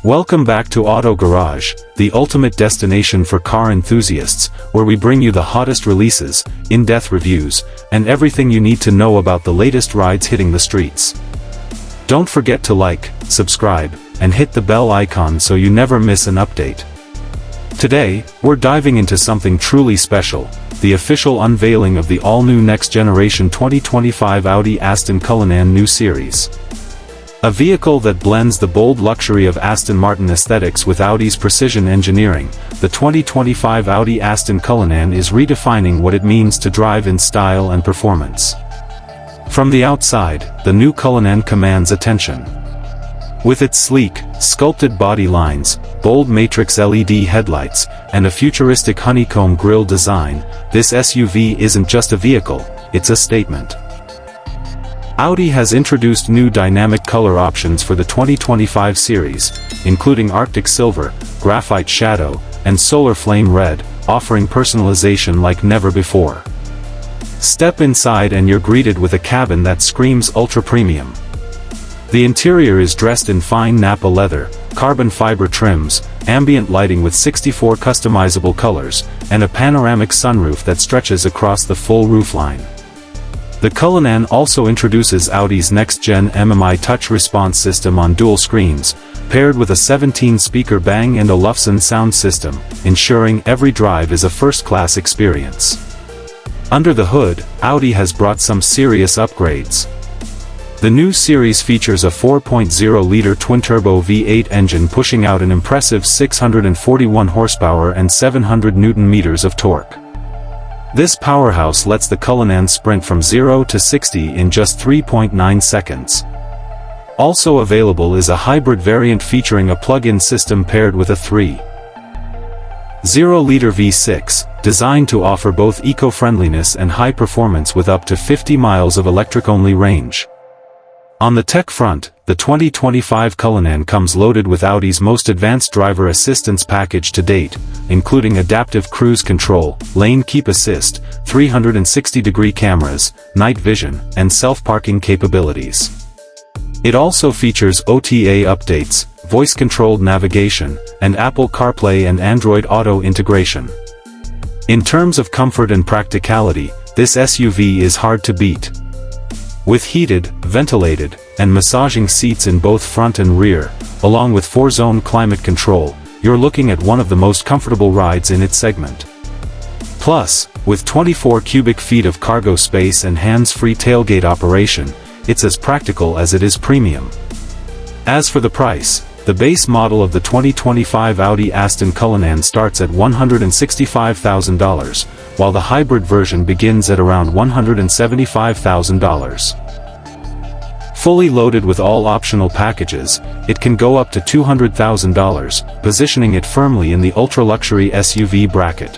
Welcome back to Auto Garage, the ultimate destination for car enthusiasts, where we bring you the hottest releases, in-depth reviews, and everything you need to know about the latest rides hitting the streets. Don't forget to like, subscribe, and hit the bell icon so you never miss an update. Today, we're diving into something truly special, the official unveiling of the all-new next-generation 2025 Audi Aston Cullinan New Series. A vehicle that blends the bold luxury of Aston Martin aesthetics with Audi's precision engineering, the 2025 Audi Aston Cullinan is redefining what it means to drive in style and performance. From the outside, the new Cullinan commands attention. With its sleek, sculpted body lines, bold matrix LED headlights, and a futuristic honeycomb grille design, this SUV isn't just a vehicle, it's a statement. Audi has introduced new dynamic color options for the 2025 series, including Arctic Silver, Graphite Shadow, and Solar Flame Red, offering personalization like never before. Step inside and you're greeted with a cabin that screams ultra-premium. The interior is dressed in fine Nappa leather, carbon fiber trims, ambient lighting with 64 customizable colors, and a panoramic sunroof that stretches across the full roofline. The Cullinan also introduces Audi's next-gen MMI touch response system on dual screens, paired with a 17-speaker Bang & Olufsen sound system, ensuring every drive is a first-class experience. Under the hood, Audi has brought some serious upgrades. The new series features a 4.0-liter twin-turbo V8 engine pushing out an impressive 641 horsepower and 700 Newton-meters of torque. This powerhouse lets the Cullinan sprint from 0 to 60 in just 3.9 seconds. Also available is a hybrid variant featuring a plug-in system paired with a 3.0-liter V6, designed to offer both eco-friendliness and high performance with up to 50 miles of electric-only range. On the tech front, the 2025 Cullinan comes loaded with Audi's most advanced driver assistance package to date, including adaptive cruise control, lane keep assist, 360-degree cameras, night vision, and self-parking capabilities. It also features OTA updates, voice-controlled navigation, and Apple CarPlay and Android Auto integration. In terms of comfort and practicality, this SUV is hard to beat. With heated, ventilated, and massaging seats in both front and rear, along with 4-zone climate control, you're looking at one of the most comfortable rides in its segment. Plus, with 24 cubic feet of cargo space and hands-free tailgate operation, it's as practical as it is premium. As for the price, the base model of the 2025 Audi Aston Cullinan starts at $165,000, while the hybrid version begins at around $175,000. Fully loaded with all optional packages, it can go up to $200,000, positioning it firmly in the ultra-luxury SUV bracket.